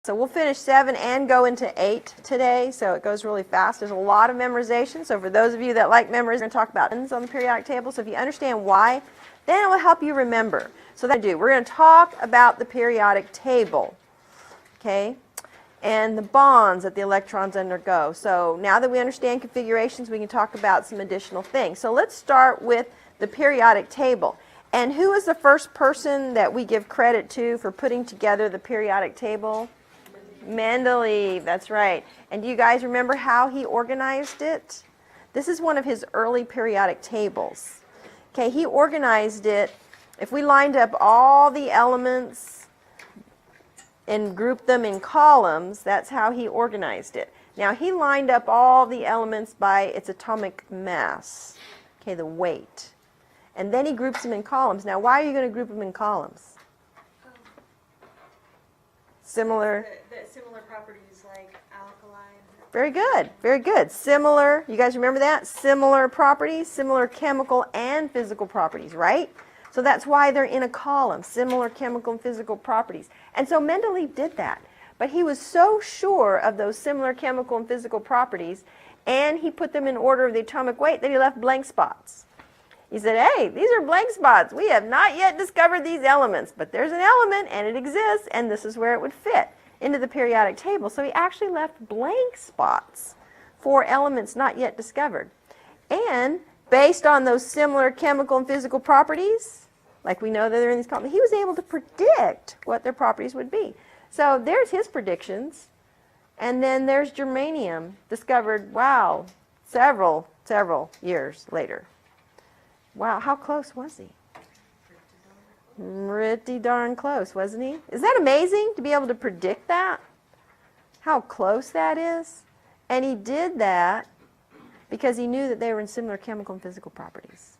So we'll finish 7 and go into 8 today, so it goes really fast. There's a lot of memorization, so for those of you that like memorization, we're going to talk about ends on the periodic table. So if you understand why, then it will help you remember. So that's what we're going to talk about the periodic table, okay, and the bonds that the electrons undergo. So now that we understand configurations, we can talk about some additional things. So let's start with the periodic table. And who is the first person that we give credit to for putting together the periodic table? Mendeleev, that's right. And do you guys remember how he organized it? This is one of his early periodic tables. Okay, he organized it. If we lined up all the elements and grouped them in columns, that's how he organized it. Now, he lined up all the elements by its atomic mass, okay, the weight. And then he groups them in columns. Now, why are you going to group them in columns? Similar. The similar properties like alkaline. Very good. Very good. Similar. You guys remember that? Similar properties, similar chemical and physical properties, right? So that's why they're in a column, similar chemical and physical properties. And so Mendeleev did that. But he was so sure of those similar chemical and physical properties, and he put them in order of the atomic weight, that he left blank spots. He said, hey, these are blank spots. We have not yet discovered these elements, but there's an element, and it exists, and this is where it would fit into the periodic table. So he actually left blank spots for elements not yet discovered. And based on those similar chemical and physical properties, like we know that they're in these columns, he was able to predict what their properties would be. So there's his predictions. And then there's germanium, discovered, wow, several years later. Wow, how close was he? Pretty darn close, wasn't he? Is that amazing to be able to predict that? How close that is? And he did that because he knew that they were in similar chemical and physical properties.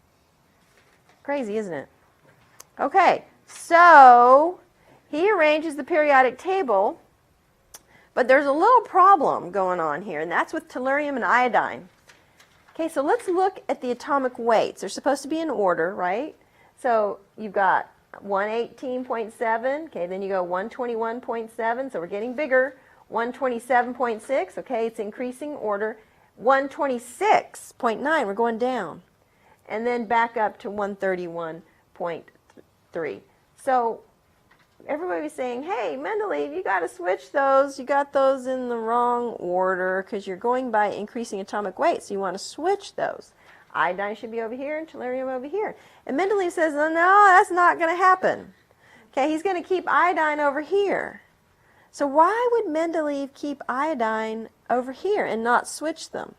Crazy, isn't it? Okay, so he arranges the periodic table, but there's a little problem going on here, and that's with tellurium and iodine. Okay, so let's look at the atomic weights. They're supposed to be in order, right? So you've got 118.7, okay, then you go 121.7, so we're getting bigger. 127.6, okay, it's increasing order. 126.9, we're going down. And then back up to 131.3. So everybody was saying, hey, Mendeleev, you got to switch those. You got those in the wrong order because you're going by increasing atomic weight, so you want to switch those. Iodine should be over here and tellurium over here. And Mendeleev says, oh, no, that's not going to happen. Okay, he's going to keep iodine over here. So why would Mendeleev keep iodine over here and not switch them?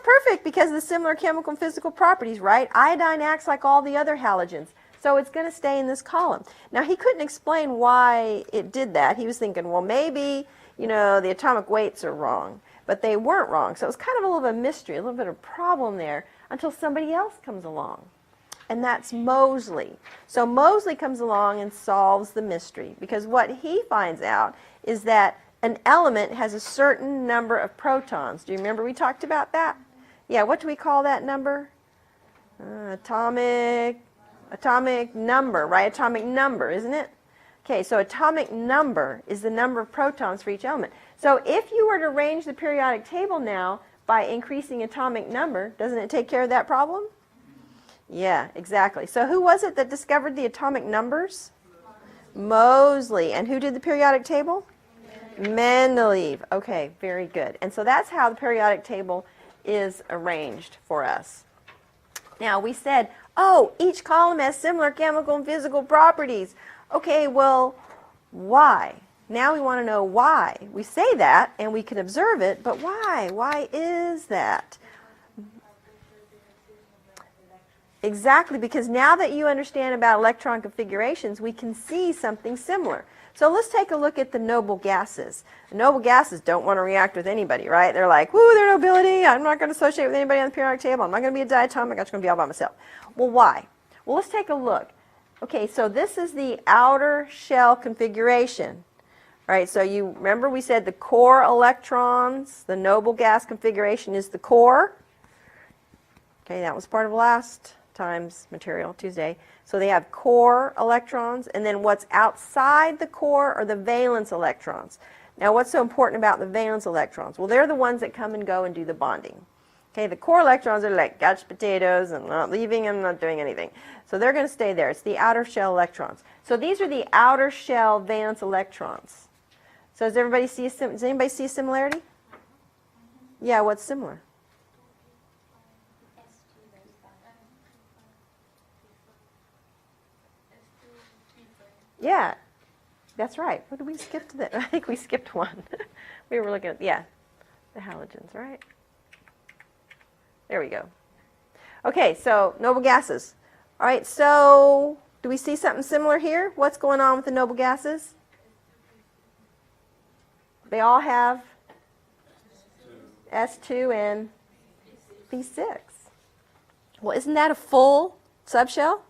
Perfect, because of the similar chemical and physical properties, right? Iodine acts like all the other halogens. So it's going to stay in this column. Now, he couldn't explain why it did that. He was thinking, well, maybe, you know, the atomic weights are wrong. But they weren't wrong. So it was kind of a little bit of a mystery, a little bit of a problem there until somebody else comes along. And that's Moseley. So Moseley comes along and solves the mystery. Because what he finds out is that an element has a certain number of protons. Do you remember we talked about that? Yeah, what do we call that number? Atomic number, right? Atomic number, isn't it? Okay, so atomic number is the number of protons for each element. So if you were to arrange the periodic table now by increasing atomic number, doesn't it take care of that problem? Yeah, exactly. So who was it that discovered the atomic numbers? Moseley. And who did the periodic table? Mendeleev. Okay, very good. And so that's how the periodic table is arranged for us. Now, we said, oh, each column has similar chemical and physical properties. Okay, well, why? Now we want to know why. We say that, and we can observe it, but why? Why is that? Exactly, because now that you understand about electron configurations, we can see something similar. So let's take a look at the noble gases. The noble gases don't want to react with anybody, right? They're like, woo, they're nobility. I'm not going to associate with anybody on the periodic table. I'm not going to be a diatomic. I'm just going to be all by myself. Well, why? Well, let's take a look. Okay, so this is the outer shell configuration. Right, so you remember we said the core electrons, the noble gas configuration is the core. Okay, that was part of last times material, Tuesday. So they have core electrons, and then what's outside the core are the valence electrons. Now what's so important about the valence electrons? Well, they're the ones that come and go and do the bonding. Okay, the core electrons are like couch potatoes and not leaving and not doing anything. So they're going to stay there. It's the outer shell electrons. So these are the outer shell valence electrons. So does anybody see a similarity? Yeah, what's similar? Yeah, that's right. What did we skip to that? I think we skipped one. We were looking at, yeah, the halogens, right? There we go. Okay, so noble gases. All right, so do we see something similar here? What's going on with the noble gases? They all have S2 and P6. Well, isn't that a full subshell?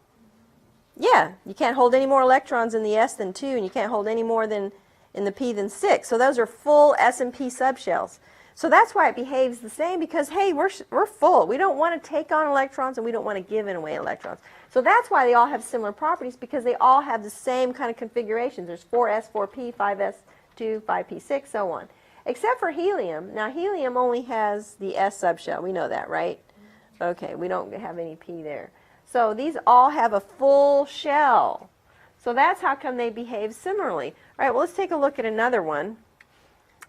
Yeah, you can't hold any more electrons in the S than 2, and you can't hold any more than in the P than 6. So those are full S and P subshells. So that's why it behaves the same, because, hey, we're full. We don't want to take on electrons, and we don't want to give away electrons. So that's why they all have similar properties, because they all have the same kind of configurations. There's 4S, 4P, 5S2, 5P6, so on. Except for helium. Now, helium only has the S subshell. We know that, right? Okay, we don't have any P there. So these all have a full shell. So that's how come they behave similarly. All right, well, let's take a look at another one.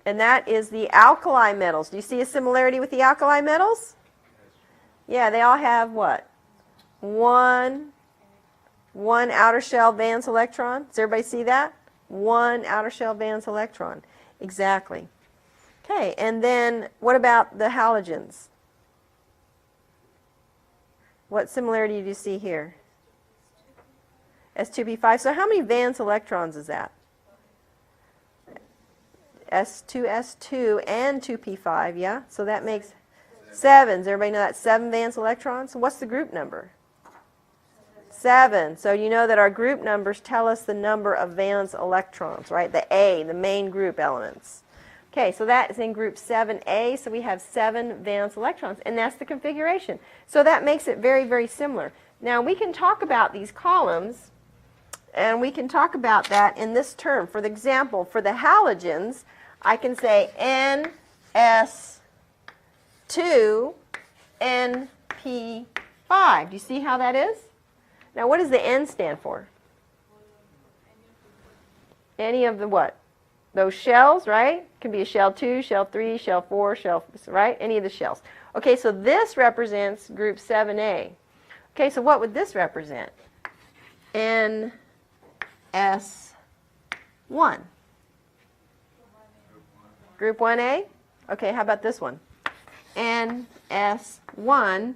And that is the alkali metals. Do you see a similarity with the alkali metals? Yeah, they all have what? One outer shell valence electron. Does everybody see that? One outer shell valence electron. Exactly. Okay, and then what about the halogens? What similarity do you see here? S2P5. So how many valence electrons is that? S2, and 2P5, yeah? So that makes 7. Does everybody know that? 7 valence electrons. So what's the group number? 7. So you know that our group numbers tell us the number of valence electrons, right? The A, the main group elements. Okay, so that is in group 7A, so we have 7 valence electrons, and that's the configuration. So that makes it very, very similar. Now we can talk about these columns, and we can talk about that in this term. For example, for the halogens, I can say NS2 NP5. Do you see how that is? Now what does the N stand for? Any of the what? Those shells, right? Can be a shell 2, shell 3, shell 4, shell, right? Any of the shells. Okay, so this represents group 7A. Okay, so what would this represent? NS1. Group 1A? Okay, how about this one? NS1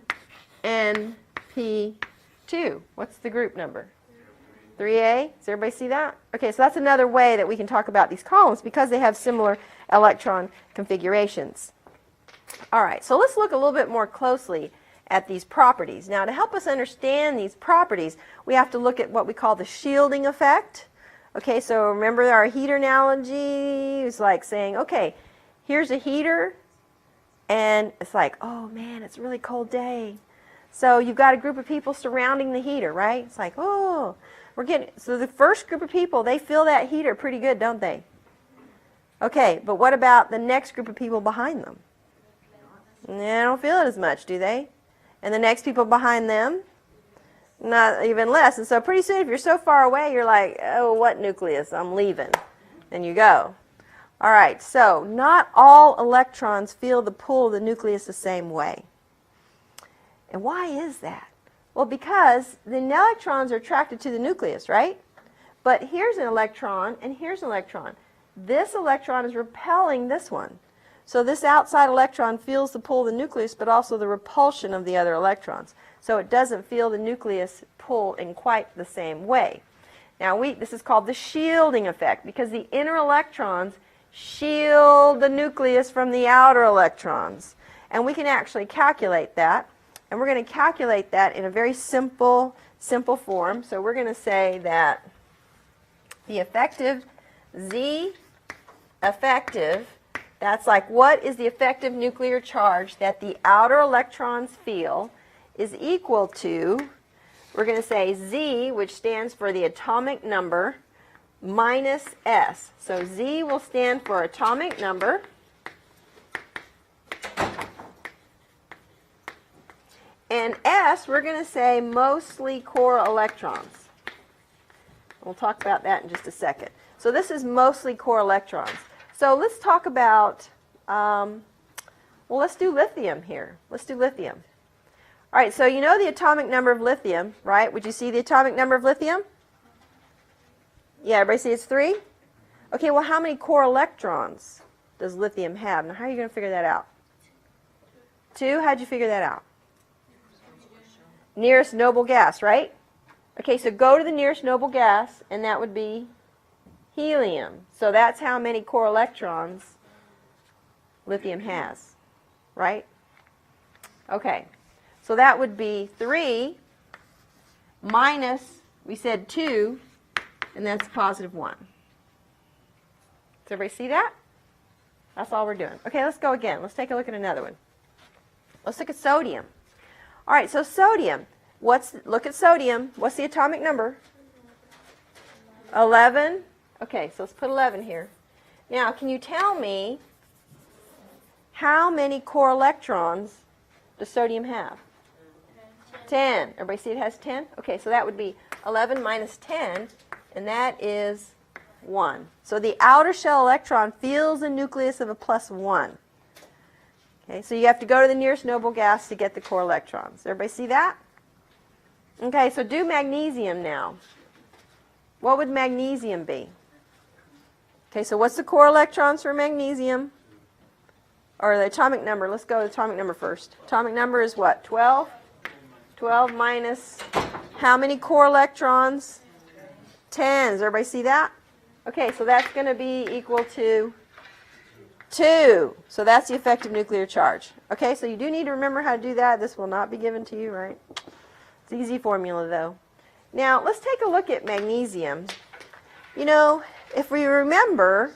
NP2. What's the group number? 3A. Does everybody see that? Okay, so that's another way that we can talk about these columns because they have similar electron configurations. All right, so let's look a little bit more closely at these properties. Now, to help us understand these properties, we have to look at what we call the shielding effect. Okay, so remember our heater analogy? It's like saying, okay, here's a heater, and it's like, oh man, it's a really cold day. So you've got a group of people surrounding the heater, right? It's like, oh, so the first group of people, they feel that heater pretty good, don't they? Okay, but what about the next group of people behind them? They don't feel it as much, do they? And the next people behind them? Not even less. And so pretty soon, if you're so far away, you're like, oh, what nucleus? I'm leaving. And you go. All right, so not all electrons feel the pull of the nucleus the same way. And why is that? Well, because the electrons are attracted to the nucleus, right? But here's an electron, and here's an electron. This electron is repelling this one. So this outside electron feels the pull of the nucleus, but also the repulsion of the other electrons. So it doesn't feel the nucleus pull in quite the same way. Now, this is called the shielding effect, because the inner electrons shield the nucleus from the outer electrons. And we can actually calculate that. And we're going to calculate that in a very simple form. So we're going to say that the effective Z effective, that's like what is the effective nuclear charge that the outer electrons feel, is equal to, we're going to say Z, which stands for the atomic number, minus S. So Z will stand for atomic number. And S, we're going to say mostly core electrons. We'll talk about that in just a second. So this is mostly core electrons. So let's talk about, well, let's do lithium here. Let's do lithium. All right, so you know the atomic number of lithium, right? Would you see the atomic number of lithium? Yeah, everybody see it's 3? Okay, well, how many core electrons does lithium have? Now, how are you going to figure that out? 2? How'd you figure that out? Nearest noble gas, right? Okay, so go to the nearest noble gas, and that would be helium. So that's how many core electrons lithium has, right? Okay, so that would be 3 minus, we said 2, and that's positive 1. Does everybody see that? That's all we're doing. Okay, let's go again. Let's take a look at another one. Let's look at sodium. All right, so sodium. Look at sodium. What's the atomic number? 11. Okay, so let's put 11 here. Now, can you tell me how many core electrons does sodium have? 10. Everybody see it has 10? Okay, so that would be 11 minus 10, and that is 1. So the outer shell electron fills the nucleus of a plus 1. Okay, so you have to go to the nearest noble gas to get the core electrons. Everybody see that? Okay, so do magnesium now. What would magnesium be? Okay, so what's the core electrons for magnesium? Or the atomic number. Let's go to the atomic number first. Atomic number is what? 12? 12 minus how many core electrons? 10. Does everybody see that? Okay, so that's going to be equal to 2. So that's the effective nuclear charge. Okay, so you do need to remember how to do that. This will not be given to you, right? It's an easy formula, though. Now, let's take a look at magnesium. You know, if we remember,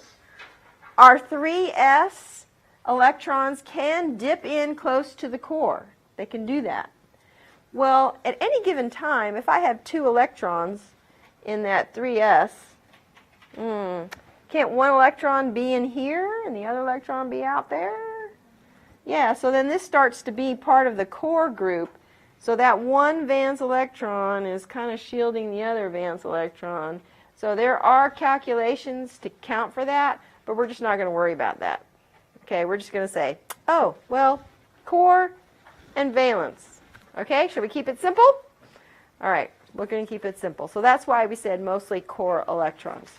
our 3s electrons can dip in close to the core. They can do that. Well, at any given time, if I have 2 electrons in that 3s, can't one electron be in here and the other electron be out there? Yeah, so then this starts to be part of the core group. So that one valence electron is kind of shielding the other valence electron. So there are calculations to count for that, but we're just not going to worry about that. Okay, we're just going to say, oh, well, core and valence. Okay, should we keep it simple? All right, we're going to keep it simple. So that's why we said mostly core electrons.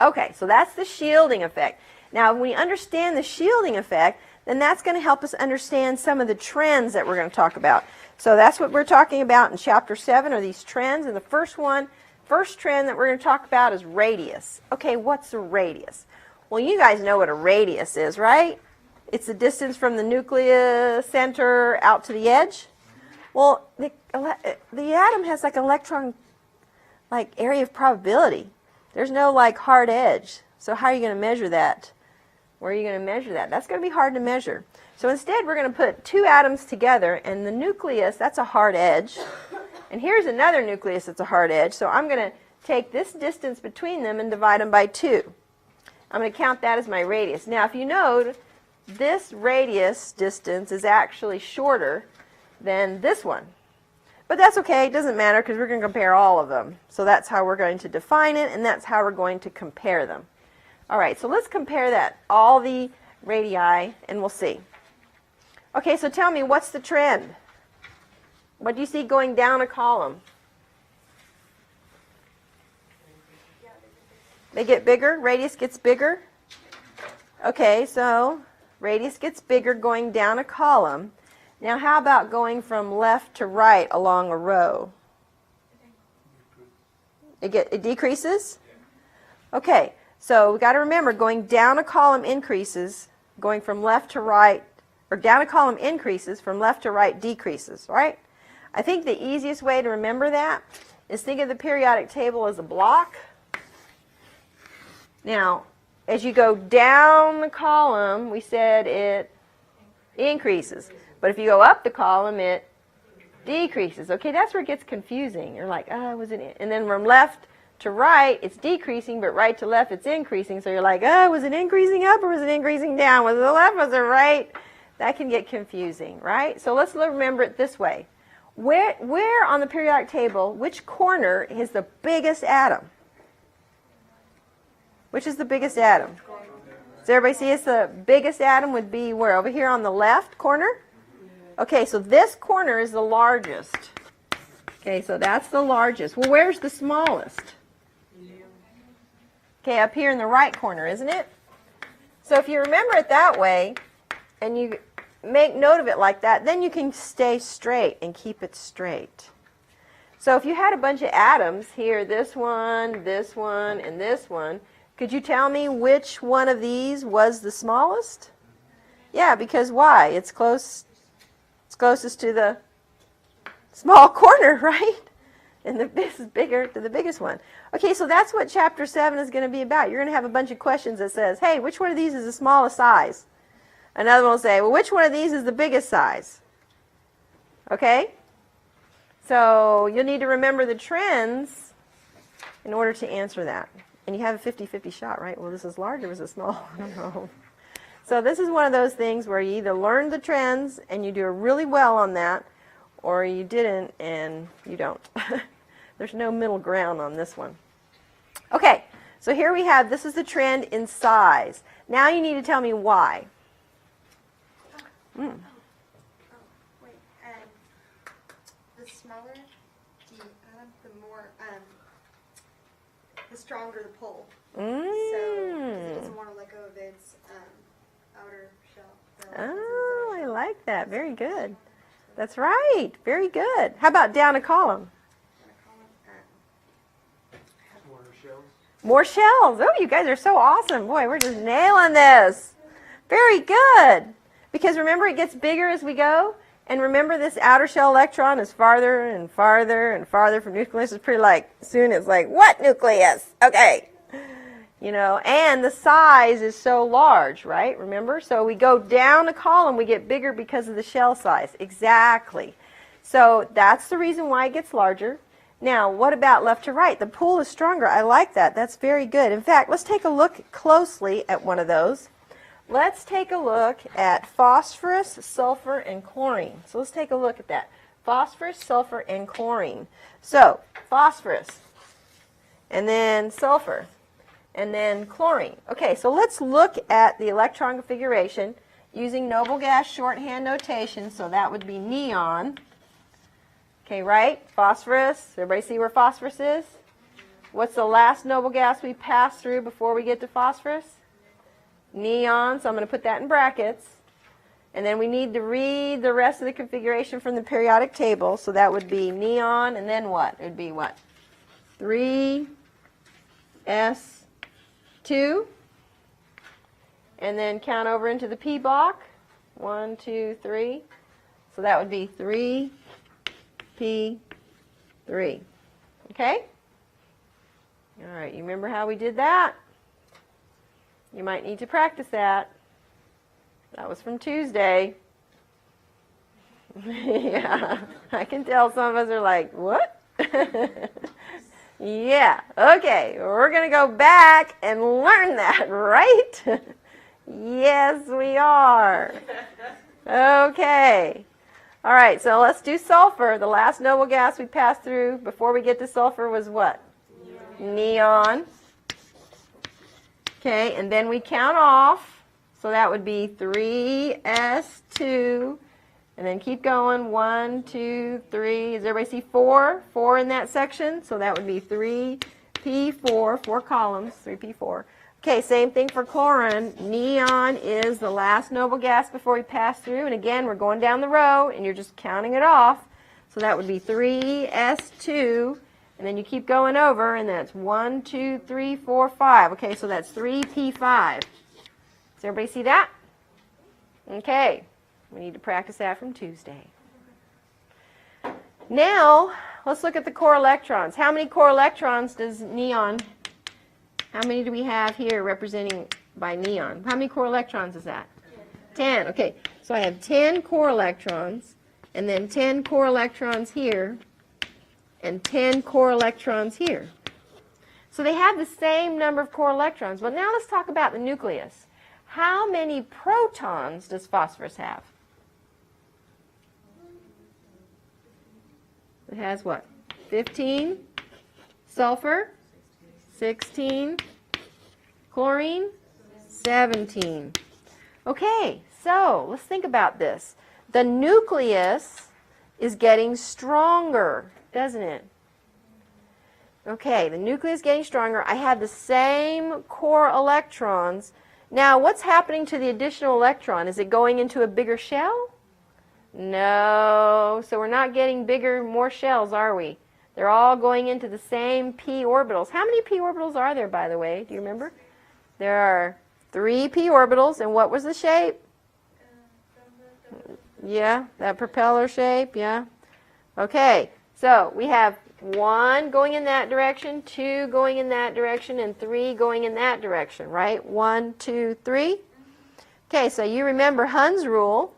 Okay, so that's the shielding effect. Now, when we understand the shielding effect, then that's going to help us understand some of the trends that we're going to talk about. So that's what we're talking about in Chapter 7 are these trends. And the first trend that we're going to talk about is radius. Okay, what's a radius? Well, you guys know what a radius is, right? It's the distance from the nucleus center out to the edge. Well, the atom has like electron, like area of probability. There's no like hard edge. So how are you going to measure that? Where are you going to measure that? That's going to be hard to measure. So instead, we're going to put 2 atoms together, and the nucleus, that's a hard edge. And here's another nucleus that's a hard edge. So I'm going to take this distance between them and divide them by 2. I'm going to count that as my radius. Now, if you note, this radius distance is actually shorter than this one. But that's okay. It doesn't matter because we're going to compare all of them. So that's how we're going to define it, and that's how we're going to compare them. All right, so let's compare that, all the radii, and we'll see. Okay, so tell me, what's the trend? What do you see going down a column? They get bigger? Radius gets bigger? Okay, so radius gets bigger going down a column. Now, how about going from left to right along a row? It decreases? Okay. So we've got to remember, going down a column increases, going from left to right, or down a column increases, from left to right decreases, right? I think the easiest way to remember that is think of the periodic table as a block. Now, as you go down the column, we said it increases. But if you go up the column, it Decreases. Okay, that's where it gets confusing. You're like, oh, was it? And then from left to right, it's decreasing, but right to left, it's increasing. So you're like, oh, was it increasing up or was it increasing down? Was it the left? Was it right? That can get confusing, right? So let's remember it this way. Where on the periodic table, which corner is the biggest atom? Which is the biggest atom? Does everybody see it's the biggest atom would be where? Over here on the left corner? Okay, so this corner is the largest. Okay, so that's the largest. Well, where's the smallest? Okay, up here in the right corner, isn't it? So if you remember it that way, and you make note of it like that, then you can stay straight and keep it straight. So if you had a bunch of atoms here, this one, and this one, could you tell me which one of these was the smallest? Yeah, because why? It's closest to the small corner, right? And this is bigger to the biggest one. Okay, so that's what Chapter 7 is going to be about. You're going to have a bunch of questions that says, hey, which one of these is the smallest size? Another one will say, well, which one of these is the biggest size? Okay? So you'll need to remember the trends in order to answer that. And you have a 50-50 shot, right? Well, this is large or is it small? I don't know. So this is one of those things where you either learn the trends and you do really well on that, or you didn't and you don't. There's no middle ground on this one. Okay, so here we have, this is the trend in size. Now you need to tell me why. Wait, the smaller the atom, the more, the stronger the pull. So it doesn't want to let go of its outer shell. Oh, I like that. Very good. That's right. Very good. How about down a column? More shells. Oh, you guys are so awesome. Boy, we're just nailing this. Very good. Because remember, it gets bigger as we go. And remember, this outer shell electron is farther and farther and farther from nucleus. It's pretty like, soon it's like, what nucleus? Okay. You know, and the size is so large, right? Remember? So we go down a column, we get bigger because of the shell size. Exactly. So that's the reason why it gets larger. Now, what about left to right? The pull is stronger. I like that. That's very good. In fact, let's take a look closely at one of those. Let's take a look at phosphorus, sulfur, and chlorine. So let's take a look at that. Phosphorus, sulfur, and chlorine. So, phosphorus, and then sulfur, and then chlorine. Okay, so let's look at the electron configuration using noble gas shorthand notation. So that would be neon. Okay, right? Phosphorus. Everybody see where phosphorus is? What's the last noble gas we pass through before we get to phosphorus? Neon. So I'm going to put that in brackets. And then we need to read the rest of the configuration from the periodic table. So that would be neon, and then what? It would be what? 3s2. And then count over into the P block. 1, 2, 3. So that would be 3P3. Okay? All right, you remember how we did that? You might need to practice that. That was from Tuesday. Yeah, I can tell some of us are like, what? Yeah, okay, we're going to go back and learn that, right? Yes, we are. Okay. All right, so let's do sulfur. The last noble gas we passed through before we get to sulfur was what? Neon. Okay, and then we count off. So that would be 3s2. And then keep going. 1, 2, 3. Does everybody see 4? 4 in that section. So that would be 3p4, 4 columns, 3p4. Okay, same thing for chlorine. Neon is the last noble gas before we pass through. And again, we're going down the row, and you're just counting it off. So that would be 3s2. And then you keep going over, and that's 1, 2, 3, 4, 5. Okay, so that's 3p5. Does everybody see that? Okay, we need to practice that from Tuesday. Now, let's look at the core electrons. How many core electrons does neon, how many do we have here representing by neon? How many core electrons is that? 10. Okay, so I have 10 core electrons. and then 10 core electrons here, and 10 core electrons here. So they have the same number of core electrons. But now let's talk about the nucleus. How many protons does phosphorus have? It has what? 15. Sulfur? 16. Chlorine? 17. Okay, so let's think about this. The nucleus is getting stronger, doesn't it? Okay, the nucleus is getting stronger. I have the same core electrons. Now, what's happening to the additional electron? Is it going into a bigger shell? No, so we're not getting bigger, more shells, are we? They're all going into the same p orbitals. How many p orbitals are there, by the way? Do you remember? There are 3 p orbitals, and what was the shape? Yeah, that propeller shape, yeah. Okay, so we have 1 going in that direction, 2 going in that direction, and 3 going in that direction, right? 1, 2, 3. Okay, so you remember Hund's rule.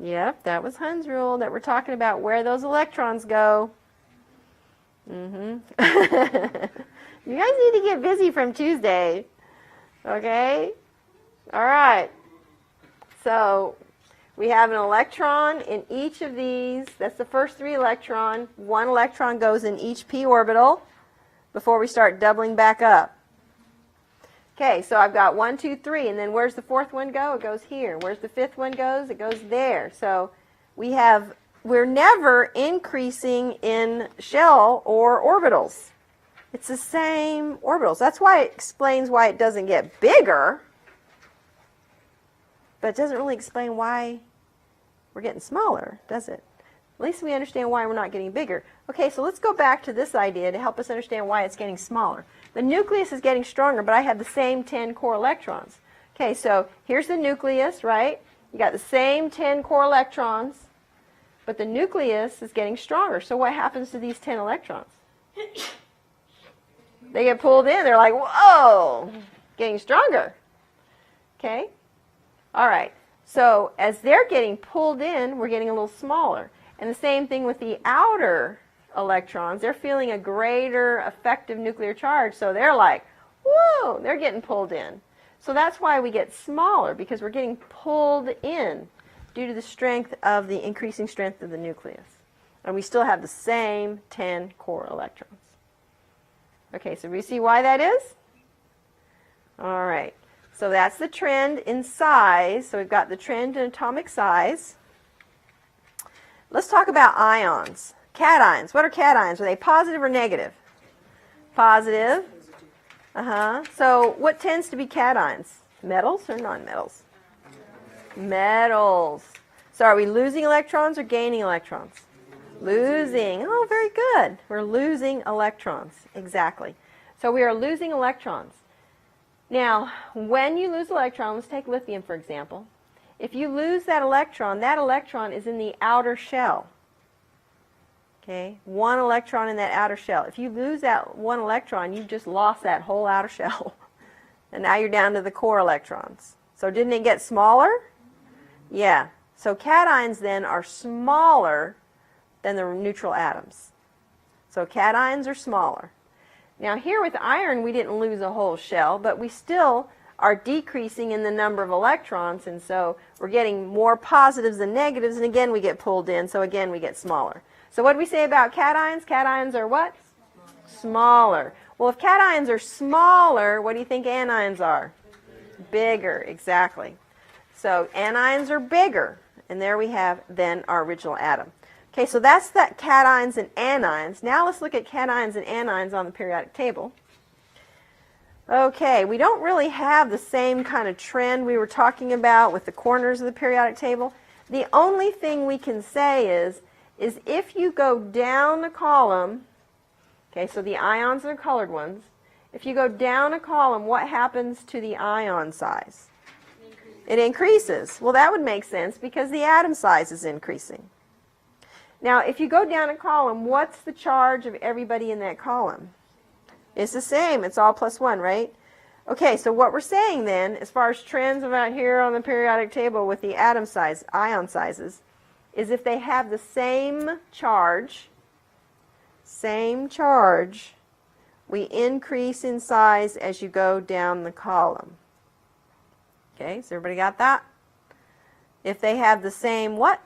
Yep, that was Hund's rule that we're talking about where those electrons go. You guys need to get busy from Tuesday. Okay? All right. So we have an electron in each of these. That's the first 3 electrons. 1 electron goes in each p orbital before we start doubling back up. Okay, so I've got 1, 2, 3, and then where's the 4th one go? It goes here. Where's the 5th one goes? It goes there. So we're never increasing in shell or orbitals. It's the same orbitals. That's why it explains why it doesn't get bigger, but it doesn't really explain why we're getting smaller, does it? At least we understand why we're not getting bigger. Okay, so let's go back to this idea to help us understand why it's getting smaller. The nucleus is getting stronger, but I have the same 10 core electrons. Okay, so here's the nucleus, right? You got the same 10 core electrons, but the nucleus is getting stronger. So what happens to these 10 electrons? They get pulled in. They're like, whoa, getting stronger. Okay? All right. So as they're getting pulled in, we're getting a little smaller. And the same thing with the outer electrons. They're feeling a greater effective nuclear charge. So they're like, whoa, they're getting pulled in. So that's why we get smaller, because we're getting pulled in due to the strength of the increasing strength of the nucleus. And we still have the same 10 core electrons. Okay, so we see why that is? All right. So that's the trend in size. So we've got the trend in atomic size. Let's talk about ions. Cations. What are cations? Are they positive or negative? Positive. So what tends to be cations? Metals or nonmetals? Metals. So are we losing electrons or gaining electrons? Losing. Oh, very good. We're losing electrons. Exactly. So we are losing electrons. Now, when you lose electrons, let's take lithium for example. If you lose that electron is in the outer shell. Okay, 1 electron in that outer shell. If you lose that 1 electron, you've just lost that whole outer shell. And now you're down to the core electrons. So didn't it get smaller? Yeah. So cations then are smaller than the neutral atoms. So cations are smaller. Now here with iron, we didn't lose a whole shell, but we still are decreasing in the number of electrons, and so we're getting more positives than negatives, and again we get pulled in, so again we get smaller. So what did we say about cations? Cations are what? Smaller. Well, if cations are smaller, what do you think anions are? Bigger, exactly. So anions are bigger, and there we have then our original atom. Okay, so that's that cations and anions. Now let's look at cations and anions on the periodic table. Okay, we don't really have the same kind of trend we were talking about with the corners of the periodic table. The only thing we can say is if you go down a column, okay, so the ions are colored ones. If you go down a column, what happens to the ion size? It increases. Well, that would make sense because the atom size is increasing. Now, if you go down a column, what's the charge of everybody in that column? It's the same. It's all +1, right? Okay, so what we're saying then, as far as trends about here on the periodic table with the atom size, ion sizes, is if they have the same charge, we increase in size as you go down the column. Okay, so everybody got that? If they have the same what?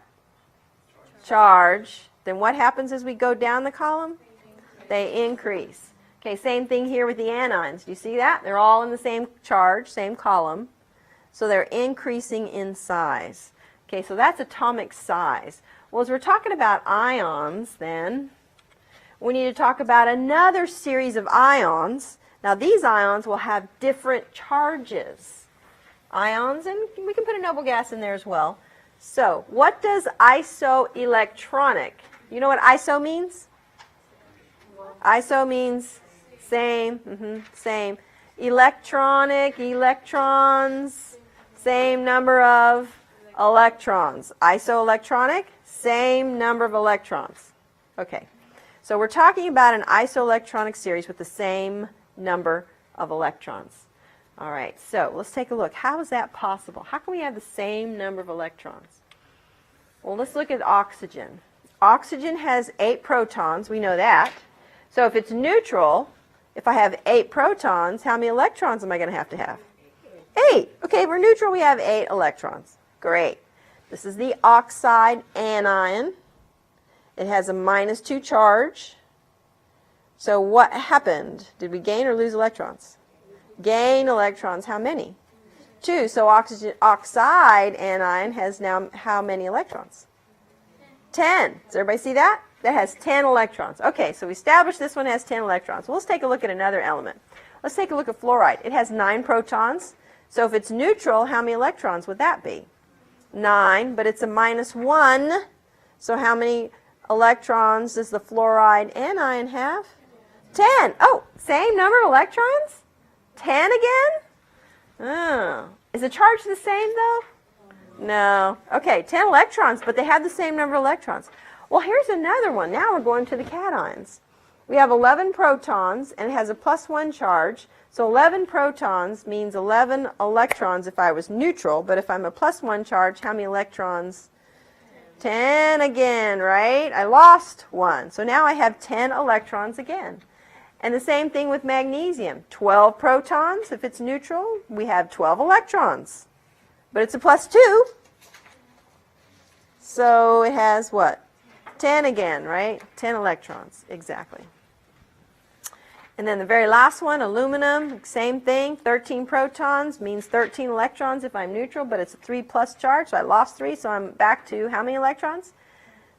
Charge, then what happens as we go down the column? They increase. Okay, same thing here with the anions. Do you see that? They're all in the same charge, same column. So they're increasing in size. Okay, so that's atomic size. Well, as we're talking about ions, then, we need to talk about another series of ions. Now, these ions will have different charges. Ions, and we can put a noble gas in there as well. So, what does isoelectronic? You know what iso means? Iso means same, same. Electronic, electrons, same number of electrons. Isoelectronic, same number of electrons. Okay, so we're talking about an isoelectronic series with the same number of electrons. All right, so let's take a look. How is that possible? How can we have the same number of electrons? Well, let's look at oxygen. Oxygen has 8 protons, we know that. So if it's neutral, if I have 8 protons, how many electrons am I going to have? 8. Okay, we're neutral, we have 8 electrons. Great. This is the oxide anion. It has a -2 charge. So what happened? Did we gain or lose electrons? Gain electrons. How many? 2. So oxide anion has now how many electrons? 10. Does everybody see that? That has 10 electrons. Okay, so we established this one has 10 electrons. Well, let's take a look at another element. Let's take a look at fluoride. It has 9 protons. So if it's neutral, how many electrons would that be? 9, but it's a -1. So how many electrons does the fluoride anion have? 10. Oh, same number of electrons? 10 again? Oh. Is the charge the same, though? No. Okay, 10 electrons, but they have the same number of electrons. Well, here's another one. Now we're going to the cations. We have 11 protons, and it has a +1 charge. So 11 protons means 11 electrons if I was neutral, but if I'm a +1 charge, how many electrons? 10 again, right? I lost 1. So now I have 10 electrons again. And the same thing with magnesium. 12 protons. If it's neutral, we have 12 electrons. But it's a +2. So it has what? 10 again, right? 10 electrons, exactly. And then the very last one, aluminum, same thing. 13 protons means 13 electrons if I'm neutral, but it's a 3+ charge, so I lost 3, so I'm back to how many electrons?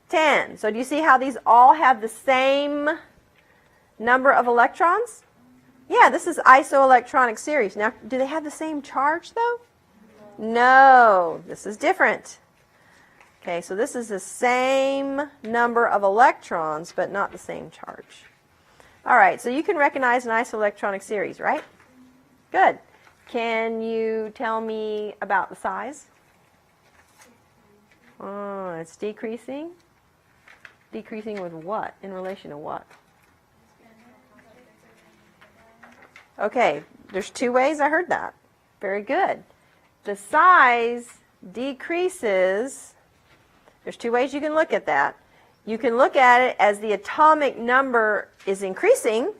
10. So do you see how these all have the same number of electrons? Yeah, this is isoelectronic series. Now, do they have the same charge, though? No, this is different. Okay, so this is the same number of electrons, but not the same charge. All right, so you can recognize an isoelectronic series, right? Good. Can you tell me about the size? Oh, it's decreasing. Decreasing with what? In relation to what? Okay, there's 2 ways I heard that. Very good. The size decreases. There's 2 ways you can look at that. You can look at it as the atomic number is increasing.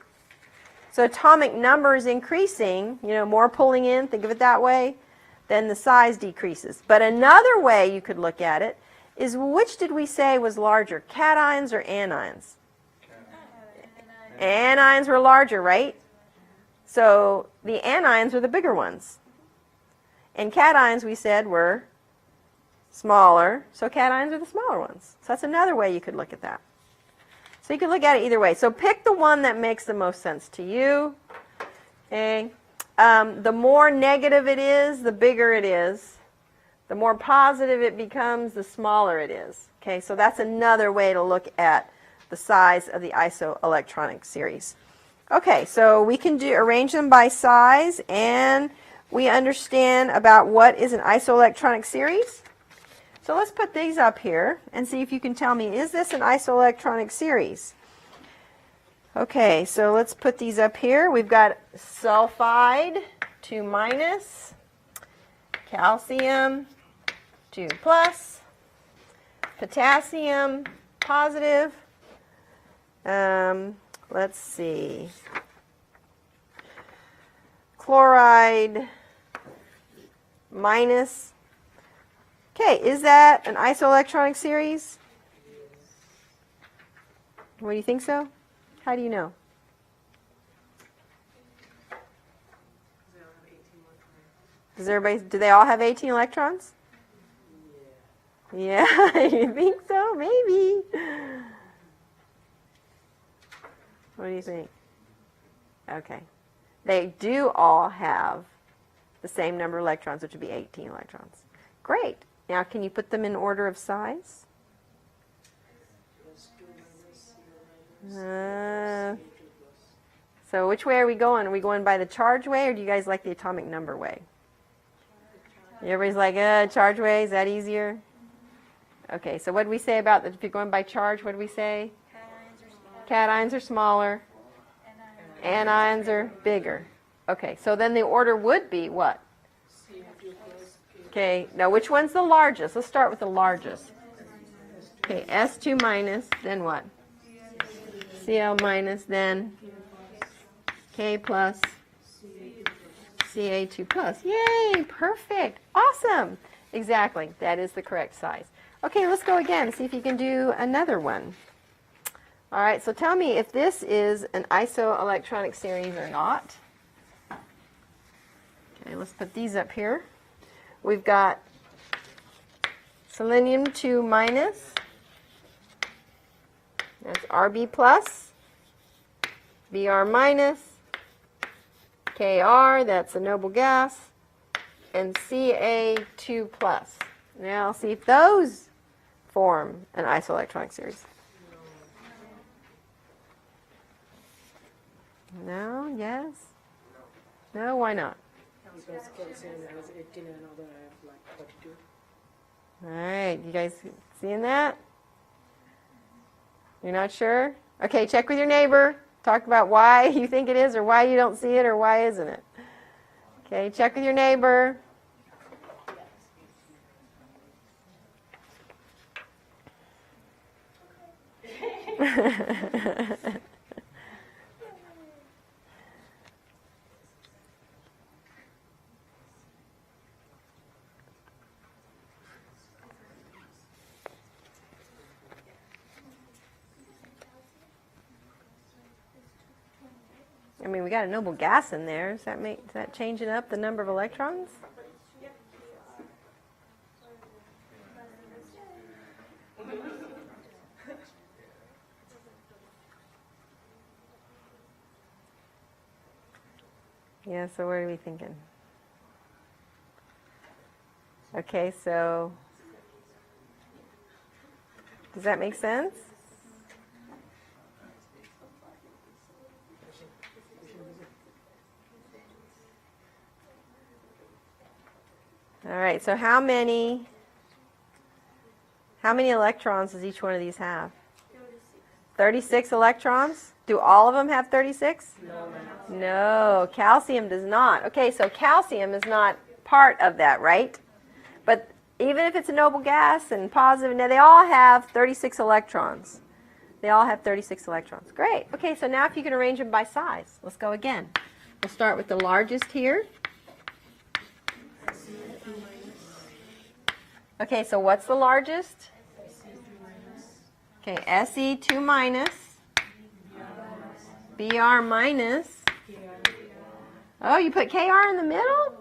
So atomic number is increasing, more pulling in, think of it that way, then the size decreases. But another way you could look at it is, which did we say was larger, cations or anions? Anions were larger, right? So the anions were the bigger ones. And cations, we said, were smaller. So cations are the smaller ones. So that's another way you could look at that. So you can look at it either way. So pick the one that makes the most sense to you. Okay. The more negative it is, the bigger it is. The more positive it becomes, the smaller it is. Okay, so that's another way to look at the size of the isoelectronic series. Okay, so we can arrange them by size, and we understand about what is an isoelectronic series. So let's put these up here and see if you can tell me, is this an isoelectronic series? Okay, so let's put these up here. We've got sulfide, 2-, calcium, 2+, Potassium, positive. Let's see. Chloride, minus. Okay, is that an isoelectronic series? What do you think so? How do you know? Do they all have 18 electrons? Yeah, you think so? Maybe. What do you think? Okay. They do all have the same number of electrons, which would be 18 electrons. Great. Now, can you put them in order of size? So which way are we going? Are we going by the charge way, or do you guys like the atomic number way? Everybody's like, charge way, is that easier? Okay, so what did we say about if you're going by charge? What did we say? Cations are smaller. Anions are bigger. Okay, so then the order would be what? Okay, now which one's the largest? Let's start with the largest. Okay, S2 minus, then what? Cl minus, then K plus, Ca2 plus. Yay, perfect, awesome. Exactly, that is the correct size. Okay, let's go again, see if you can do another one. All right, so tell me if this is an isoelectronic series or not. Okay, let's put these up here. We've got selenium 2 minus. That's Rb plus. Br minus. Kr, that's a noble gas. And Ca2 plus. Now see if those form an isoelectronic series. No, yes? No, why not? Because calcium has 18 and other have like 42. All right, you guys seeing that? You're not sure? Okay, check with your neighbor. Talk about why you think it is or why you don't see it or why isn't it. Okay, check with your neighbor. I mean, we got a noble gas in there. Does that change it up, the number of electrons? Yeah, so what are we thinking? Okay, so does that make sense? All right, so how many electrons does each one of these have? 36 electrons? Do all of them have 36? No, calcium does not. Okay, so calcium is not part of that, right? But even if it's a noble gas and positive, now they all have 36 electrons. They all have 36 electrons. Great. Okay, so now if you can arrange them by size, let's go again. We'll start with the largest here. Okay, so what's the largest? Okay, Se2 minus. Br minus. Oh, you put Kr in the middle?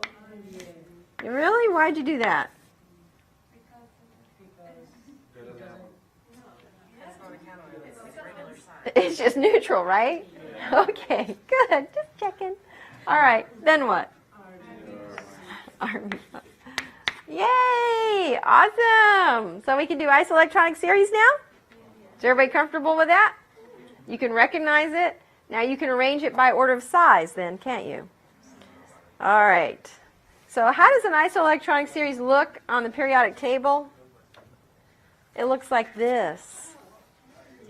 Really? Why'd you do that? It's just neutral, right? Okay, good. Just checking. All right, then what? Yay! Awesome! So we can do isoelectronic series now? Is everybody comfortable with that? You can recognize it. Now you can arrange it by order of size then, can't you? All right. So how does an isoelectronic series look on the periodic table? It looks like this.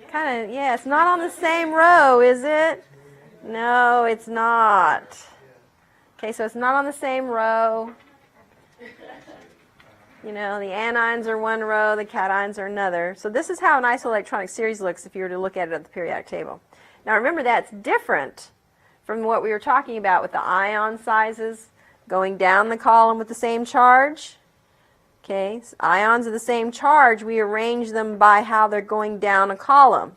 Kind of, yeah, it's not on the same row, is it? No, it's not. Okay, so it's not on the same row. You know, the anions are one row, the cations are another. So this is how an isoelectronic series looks if you were to look at it at the periodic table. Now remember, that's different from what we were talking about with the ion sizes going down the column with the same charge. Okay, so ions of the same charge, we arrange them by how they're going down a column.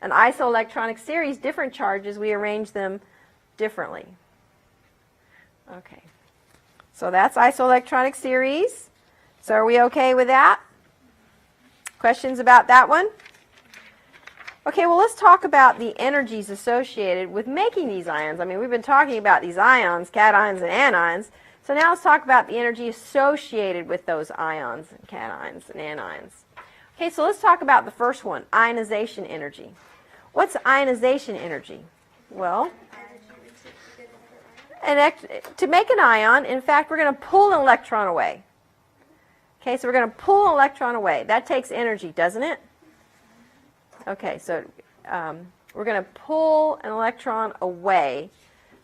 An isoelectronic series, different charges, we arrange them differently. Okay, so that's isoelectronic series. So are we okay with that? Questions about that one? Okay, well, let's talk about the energies associated with making these ions. I mean, we've been talking about these ions, cations and anions. So now let's talk about the energy associated with those ions, and cations and anions. Okay, so let's talk about the first one, ionization energy. What's ionization energy? Well, to make an ion, in fact, we're going to pull an electron away. Okay, so we're going to pull an electron away. That takes energy, doesn't it? Okay, so we're going to pull an electron away.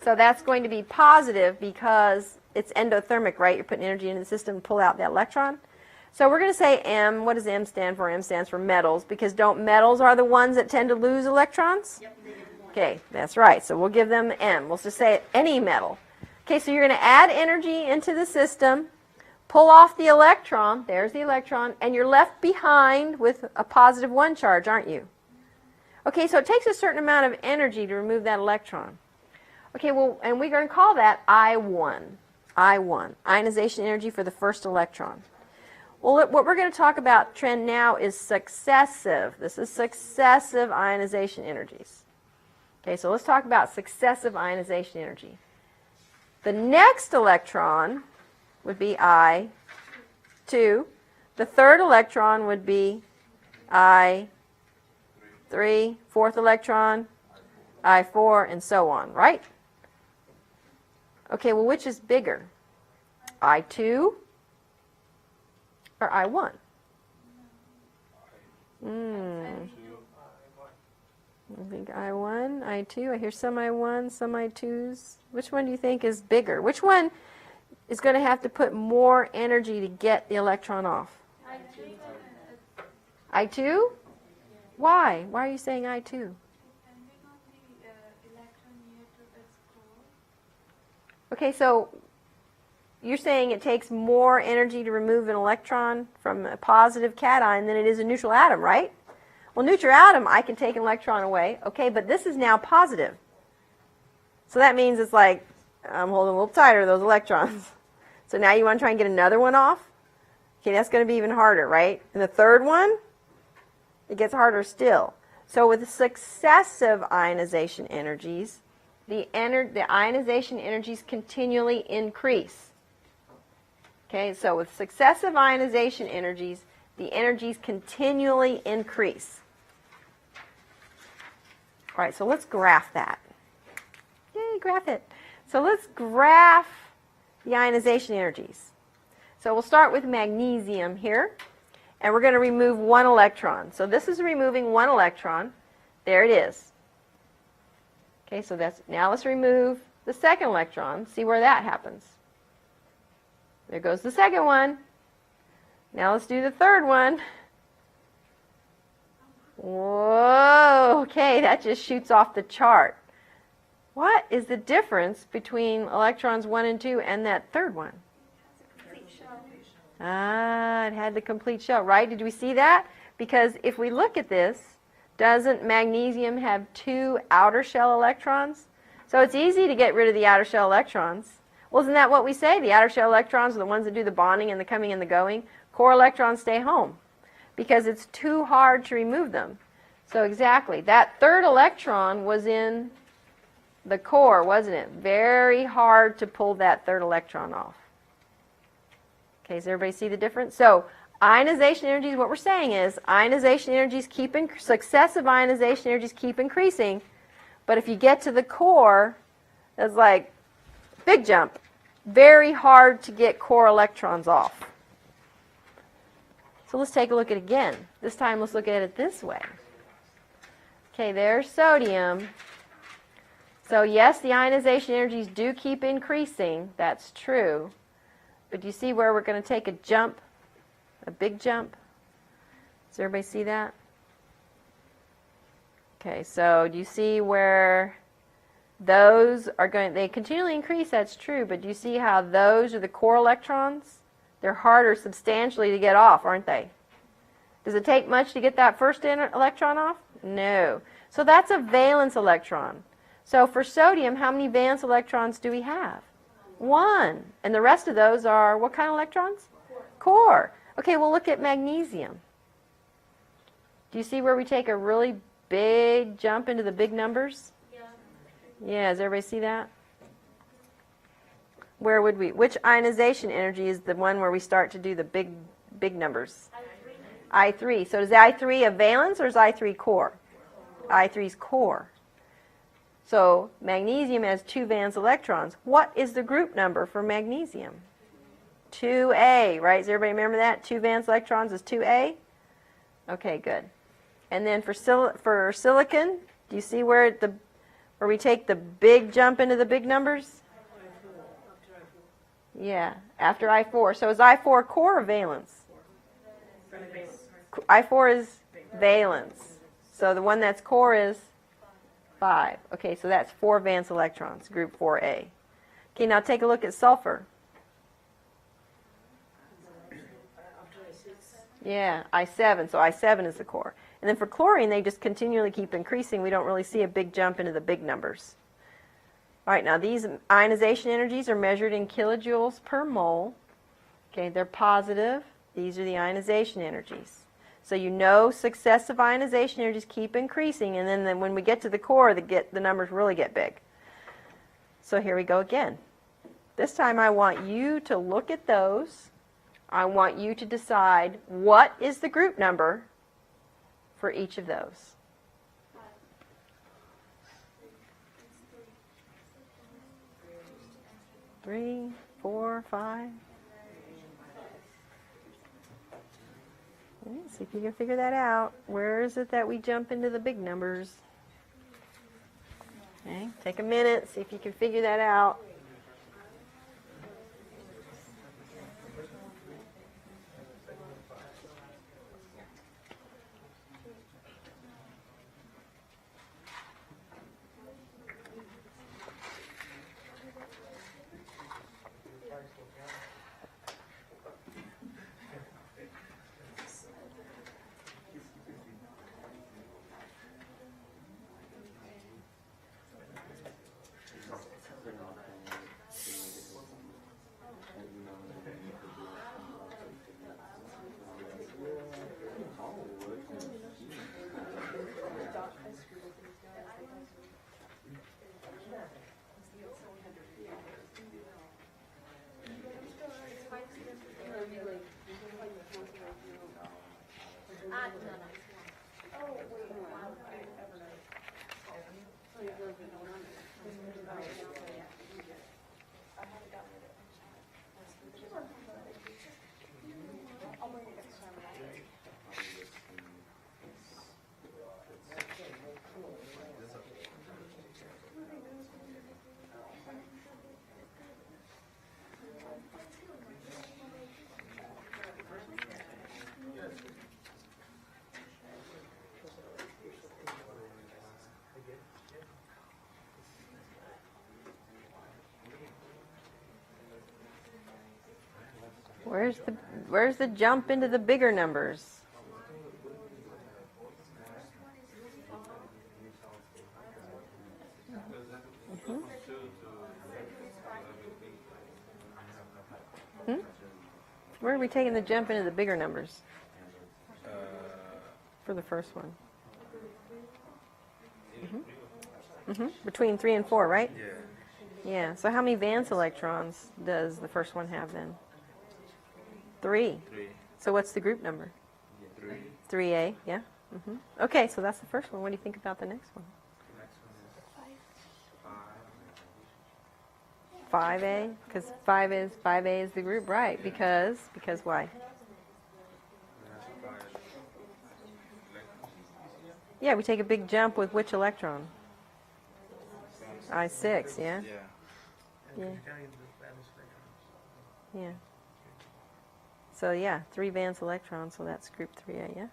So that's going to be positive because it's endothermic, right? You're putting energy into the system to pull out that electron. So we're going to say M. What does M stand for? M stands for metals, because don't metals are the ones that tend to lose electrons? Yep. Okay, that's right. So we'll give them M. We'll just say any metal. Okay, so you're going to add energy into the system, pull off the electron, there's the electron, and you're left behind with a positive 1 charge, aren't you? Okay, so it takes a certain amount of energy to remove that electron. Okay, well, and we're going to call that I1. I1, ionization energy for the first electron. Well, what we're going to talk about trend now is successive. This is successive ionization energies. Okay, so let's talk about successive ionization energy. The next electron would be I2. The third electron would be I3. Fourth electron, I4, and so on, right? Okay, well, which is bigger? I2 or I1? I think I1, I2. I hear some I1, some I2s. Which one do you think is bigger? Which one is going to have to put more energy to get the electron off? I2? Why? Why are you saying I2? Okay, so you're saying it takes more energy to remove an electron from a positive cation than it is a neutral atom, right? Well, neutral atom, I can take an electron away. Okay, but this is now positive. So that means it's like I'm holding a little tighter those electrons. So now you want to try and get another one off? Okay, that's going to be even harder, right? And the third one, it gets harder still. So with successive ionization energies, the ionization energies continually increase. Okay, so with successive ionization energies, the energies continually increase. All right, so let's graph that. Yay, graph it. So let's graph the ionization energies. So we'll start with magnesium here, and we're going to remove 1 electron. So this is removing 1 electron. There it is. Okay, so now let's remove the second electron. See where that happens. There goes the second one. Now let's do the third one. Whoa, okay, that just shoots off the chart. What is the difference between electrons 1 and 2 and that third one? Ah, it had the complete shell, right? Did we see that? Because if we look at this, doesn't magnesium have 2 outer shell electrons? So it's easy to get rid of the outer shell electrons. Well, isn't that what we say? The outer shell electrons are the ones that do the bonding and the coming and the going. Core electrons stay home because it's too hard to remove them. So exactly, that third electron was in the core, wasn't it? Very hard to pull that third electron off. Okay, does everybody see the difference? So ionization energies, what we're saying is ionization energies successive ionization energies keep increasing, but if you get to the core, it's like big jump. Very hard to get core electrons off. So let's take a look at it again. This time let's look at it this way. Okay, there's sodium. So yes, the ionization energies do keep increasing. That's true. But do you see where we're going to take a jump A big jump. Does everybody see that? Okay, so do you see where those are going, they continually increase, that's true, but do you see how those are the core electrons? They're harder substantially to get off, aren't they? Does it take much to get that first electron off? No. So that's a valence electron. So for sodium, how many valence electrons do we have? 1. And the rest of those are what kind of electrons? Core. Okay, well look at magnesium. Do you see where we take a really big jump into the big numbers? Yeah, does everybody see that? Where would we, which ionization energy is the one where we start to do the big numbers? I3. So is I3 a valence or is I3 core? I3 is core. So magnesium has 2 valence electrons. What is the group number for magnesium? 2A, right? Does everybody remember that? 2 valence electrons is 2A? Okay, good. And then for silicon, do you see where we take the big jump into the big numbers? Yeah, after I4. So is I4 core or valence? I4 is valence. So the one that's core is 5. Okay, so that's 4 valence electrons, group 4A. Okay, now take a look at sulfur. Yeah, I7. So I7 is the core. And then for chlorine, they just continually keep increasing. We don't really see a big jump into the big numbers. All right, now these ionization energies are measured in kilojoules per mole. Okay, they're positive. These are the ionization energies. So you know successive ionization energies keep increasing, and then when we get to the core, the numbers really get big. So here we go again. This time I want you to look at those. I want you to decide what is the group number for each of those. Three, 4, 5. See if you can figure that out. Where is it that we jump into the big numbers? Okay, take a minute, see if you can figure that out. Where's the jump into the bigger numbers? Where are we taking the jump into the bigger numbers? For the first one. Between 3 and 4, right? Yeah. So how many valence electrons does the first one have then? 3. So what's the group number? 3A, yeah? Okay, so that's the first one. What do you think about the next one? 5A? Because 5A is the group, right? Because why? Yeah, we take a big jump with which electron? I6, yeah? Yeah. So yeah, 3 valence electrons, so that's group 3A, yeah?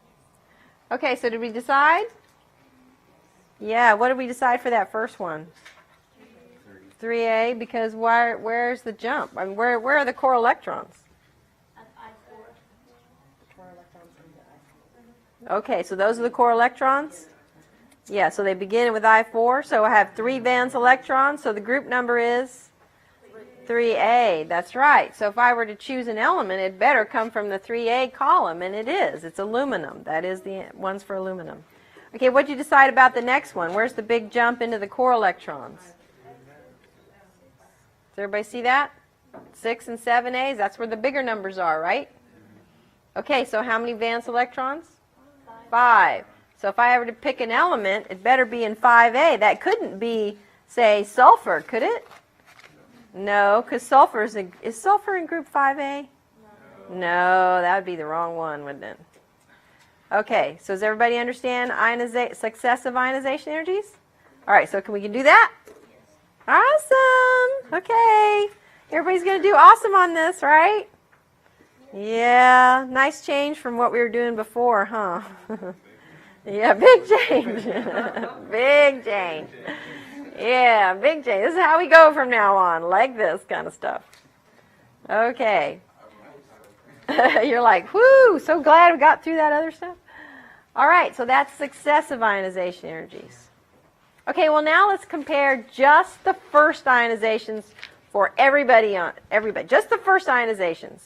Okay, so did we decide? Yeah, what did we decide for that first one? 3A, because where's the jump? I mean, where are the core electrons? Okay, so those are the core electrons? Yeah, so they begin with I4, so I have 3 valence electrons, so the group number is 3A. That's right. So if I were to choose an element, it better come from the 3A column, and it is. It's aluminum. That is the ones for aluminum. Okay, what did you decide about the next one? Where's the big jump into the core electrons? Does everybody see that? 6 and 7A's, that's where the bigger numbers are, right? Okay, so how many valence electrons? 5. So if I were to pick an element, it better be in 5A. That couldn't be, say, sulfur, could it? No, because sulfur is sulfur in group 5A? No, that would be the wrong one, wouldn't it? Okay, so does everybody understand successive ionization energies? All right, so can we do that? Awesome. Okay. Everybody's going to do awesome on this, right? Yeah, nice change from what we were doing before, huh? Yeah, big change. Big change. Yeah, big change. This is how we go from now on, like this kind of stuff. Okay. You're like, whoo, so glad we got through that other stuff. All right, so that's successive ionization energies. Okay, well now let's compare just the first ionizations for everybody, just the first ionizations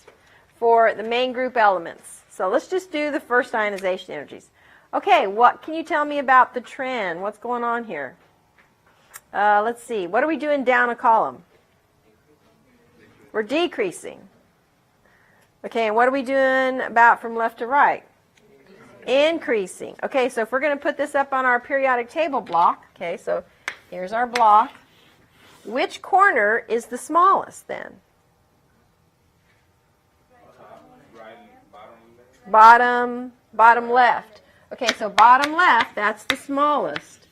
for the main group elements. So let's just do the first ionization energies. Okay, what can you tell me about the trend? What's going on here? Let's see. What are we doing down a column? We're decreasing. Okay, and what are we doing about from left to right? Increasing. Okay, so if we're going to put this up on our periodic table block, okay, so here's our block. Which corner is the smallest then? Bottom left. Okay, so bottom left, that's the smallest.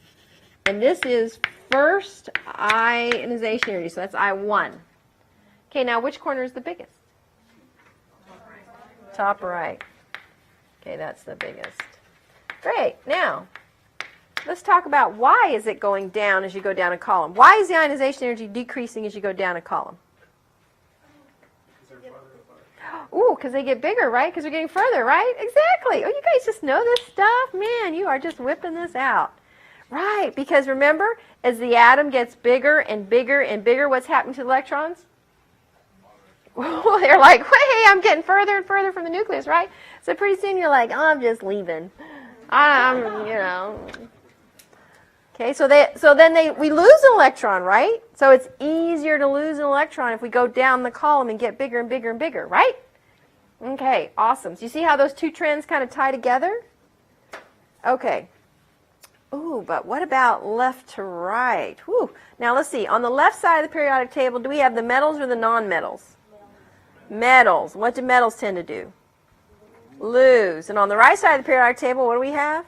And this is first ionization energy, so that's I1. Okay, now which corner is the biggest? Top right. Okay, that's the biggest. Great. Now, let's talk about why is it going down as you go down a column. Why is the ionization energy decreasing as you go down a column? Ooh, because they get bigger, right? Because they're getting further, right? Exactly. Oh, you guys just know this stuff? Man, you are just whipping this out. Right, because remember, as the atom gets bigger and bigger and bigger, what's happening to the electrons? Well, they're like, hey, I'm getting further and further from the nucleus, right? So pretty soon you're like, oh, I'm just leaving. You know. Okay, so then we lose an electron, right? So it's easier to lose an electron if we go down the column and get bigger and bigger and bigger, right? Okay, awesome. So you see how those two trends kind of tie together? Okay. Ooh, but what about left to right? Whew. Now let's see. On the left side of the periodic table, do we have the metals or the non-metals? Metals. What do metals tend to do? Lose. And on the right side of the periodic table, what do we have?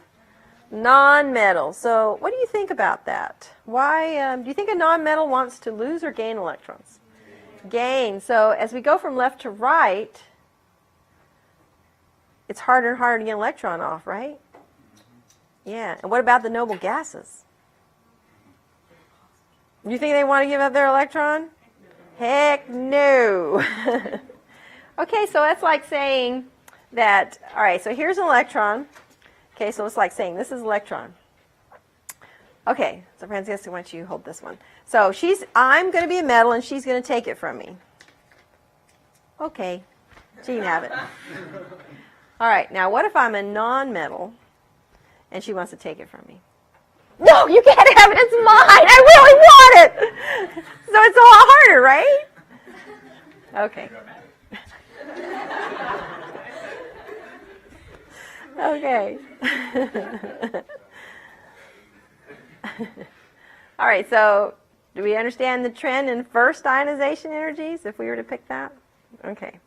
Non-metals. So what do you think about that? Why do you think a non-metal wants to lose or gain electrons? Gain. So as we go from left to right, it's harder and harder to get an electron off, right? Yeah. And what about the noble gases? Do you think they want to give up their electron? Heck no. Okay, so that's like saying that, all right, so here's an electron. Okay, so it's like saying this is electron. Okay, so Francisca, why don't you hold this one? So I'm going to be a metal and she's going to take it from me. Okay, she can have it. All right, now what if I'm a non-metal and she wants to take it from me? No, you can't have it. It's mine. I really want it. So it's a lot harder, right? Okay. Okay. All right, so do we understand the trend in first ionization energies if we were to pick that? Okay.